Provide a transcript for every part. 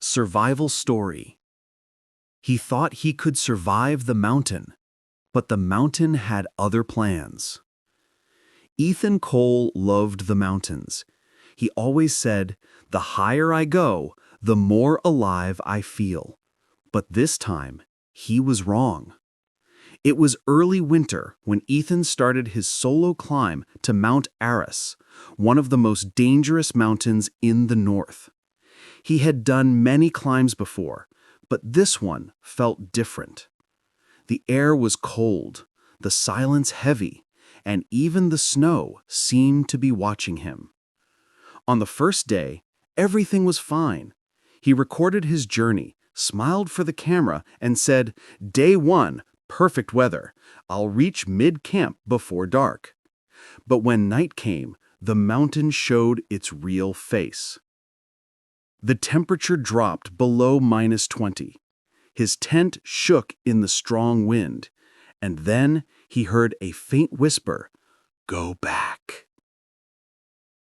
Survival story. He thought he could survive the mountain, but the mountain had other plans. Ethan Cole loved the mountains. He always said, "The higher I go, the more alive I feel." But this time, he was wrong. It was early winter when Ethan started his solo climb to Mount Aras, one of the most dangerous mountains in the north. He had done many climbs before, but this one felt different. The air was cold, the silence heavy, and even the snow seemed to be watching him. On the first day, everything was fine. He recorded his journey, smiled for the camera, and said, "Day 1, perfect weather. I'll reach mid-camp before dark." But when night came, the mountain showed its real face. The temperature dropped below -20. His tent shook in the strong wind, and then he heard a faint whisper, "Go back."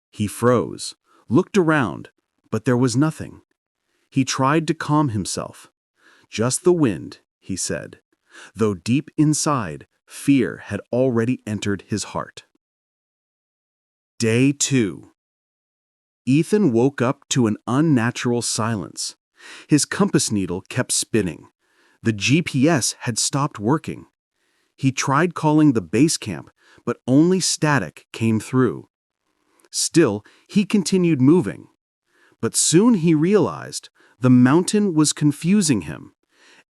He froze, looked around, but there was nothing. He tried to calm himself. "Just the wind," he said, though deep inside, fear had already entered his heart. Day 2. Ethan woke up to an unnatural silence. His compass needle kept spinning. The GPS had stopped working. He tried calling the base camp, but only static came through. Still, he continued moving. But soon he realized the mountain was confusing him.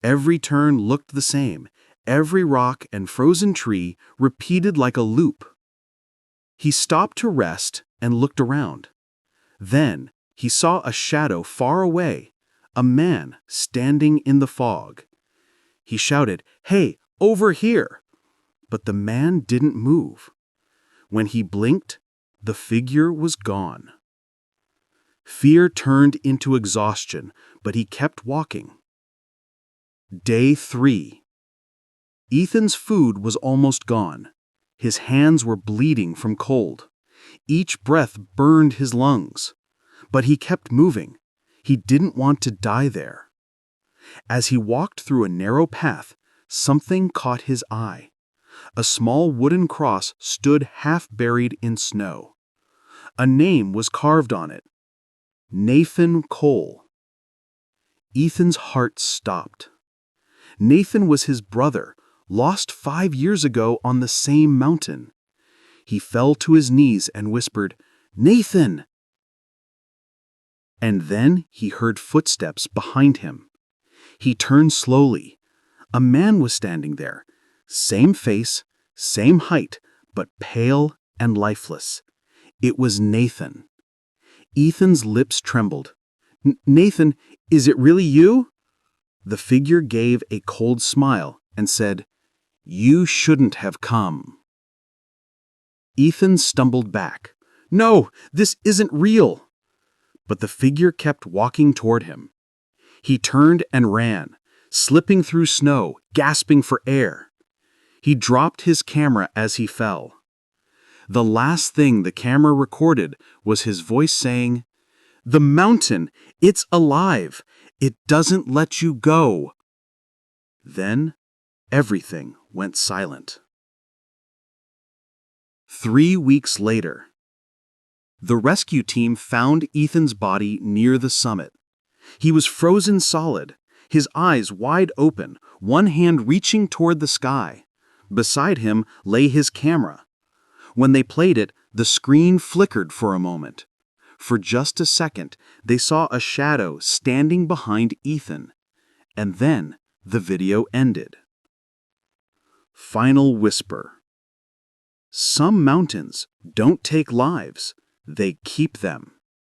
Every turn looked the same, every rock and frozen tree repeated like a loop. He stopped to rest and looked around. Then he saw a shadow far away, a man standing in the fog. He shouted, "Hey, over here!" But the man didn't move. When he blinked, the figure was gone. Fear turned into exhaustion, but he kept walking. Day 3. Ethan's food was almost gone. His hands were bleeding from cold. Each breath burned his lungs. But he kept moving. He didn't want to die there. As he walked through a narrow path, something caught his eye. A small wooden cross stood half buried in snow. A name was carved on it. Nathan Cole. Ethan's heart stopped. Nathan was his brother, lost 5 years ago on the same mountain. He fell to his knees and whispered, "Nathan!" And then he heard footsteps behind him. He turned slowly. A man was standing there, same face, same height, but pale and lifeless. It was Nathan. Ethan's lips trembled. "Nathan, is it really you?" The figure gave a cold smile and said, "You shouldn't have come." Ethan stumbled back. "No, this isn't real." But the figure kept walking toward him. He turned and ran, slipping through snow, gasping for air. He dropped his camera as he fell. The last thing the camera recorded was his voice saying, "The mountain, it's alive. It doesn't let you go." Then everything went silent. 3 weeks later. The rescue team found Ethan's body near the summit. He was frozen solid, his eyes wide open, one hand reaching toward the sky. Beside him lay his camera. When they played it, the screen flickered for a moment. For just a second, they saw a shadow standing behind Ethan. And then the video ended. Final whisper. Some mountains don't take lives, they keep them.